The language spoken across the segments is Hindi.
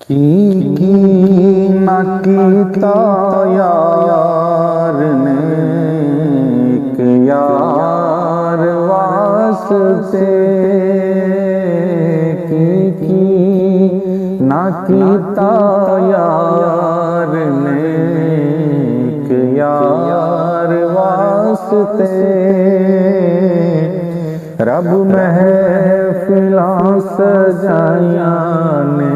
की ना कीता यार ने एक यार वास्ते की ना कीता यार ने एक यार वास्ते रब महफिलां सजाया ने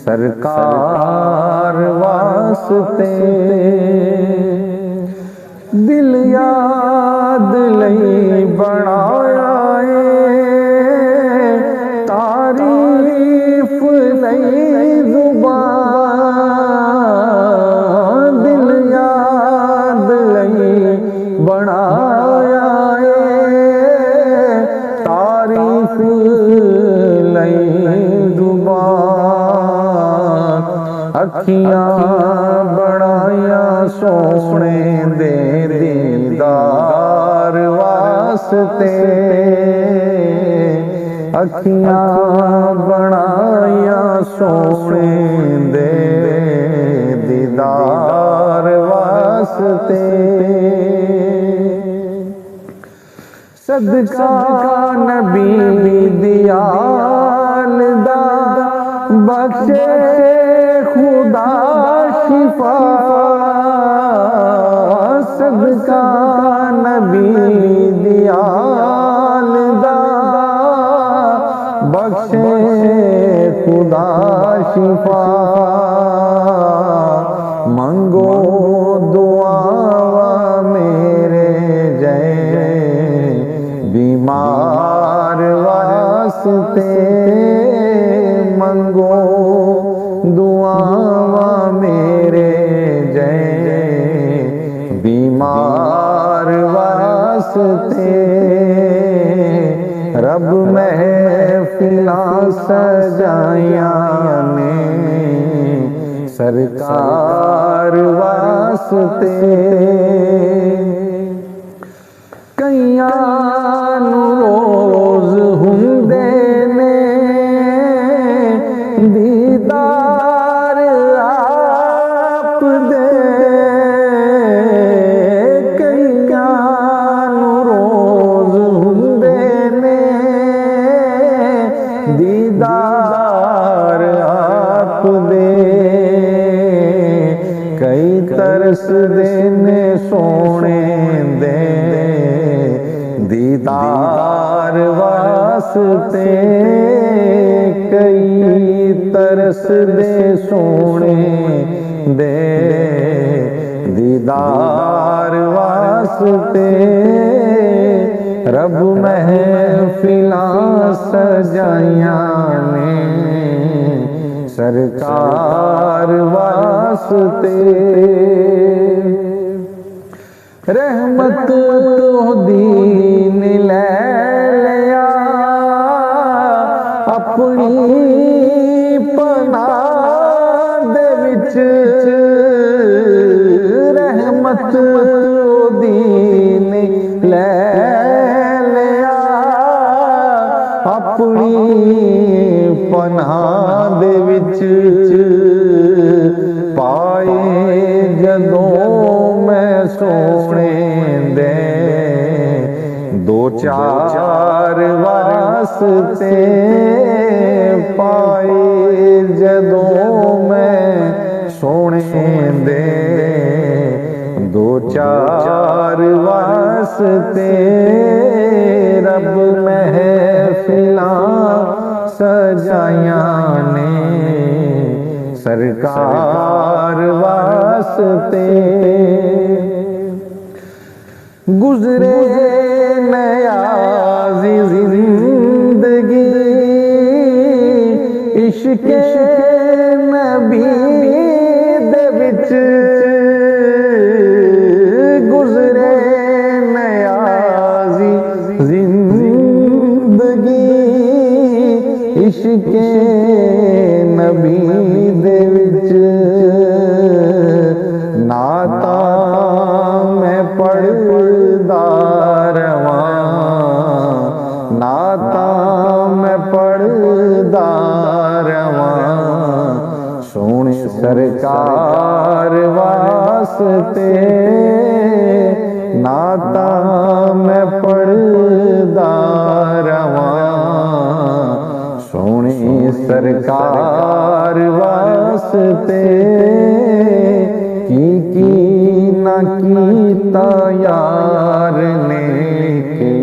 सरकार वास्ते दिल याद लई बनाया तारीफ लई जुबान दिल याद लई बनाया तारीफ लई जुबान अखियां बनाया सोने दे दीदार वास्ते अखियां बनाया सोने दे दीदार वास्ते सदका नबी दियाल दा बख्शे खुदा शिफा सदका नबी दियाल दा बख्शे खुदा शिफा मंगो दुआ मेरे जय बीमार वास्ते मंगो दुआ मेरे जय बीमार वास्ते रब महफिलां सजाया ने सरकार वास्ते कईयां नूं रोज हुंदे ने दीदार आप दे कईयां नूं रोज हुंदे ने दीदार आप दे कई तरस देने सोने दे दीदार वास्ते कई तरस दे सोने दे दीदार वास्ते रब महफिलां सजाया ने सरकार वास्ते रहमत दीन ले लिया अपनी पनाह दे विच रहमत दीन ले लिया अपनी पनाह दे विच पाए जदों मैं सोने दे दो चार वास्ते पाए जदों मैं सोने दे दो चार वास्ते रब महफिलां सजाया ने सरकार वास्ते गुजरे नयाज़ी जिंदगी इश्क नबी दे विच गुजरे नयाज़ी जिंदगी इश्क नबी दे विच नाता मैं पढ़दा रवां नाता मैं पढ़दा रवां सरकार वास्ते नाता मैं पढ़दा रवां, सोहनी सरकार वास्ते की ना कीता यार ने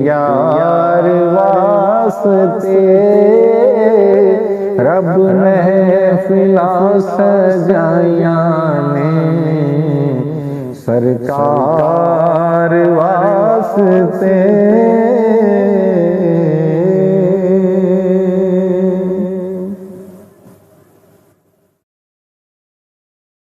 यार वास्ते रब महफिलां सजाया ने सरकार वास्ते।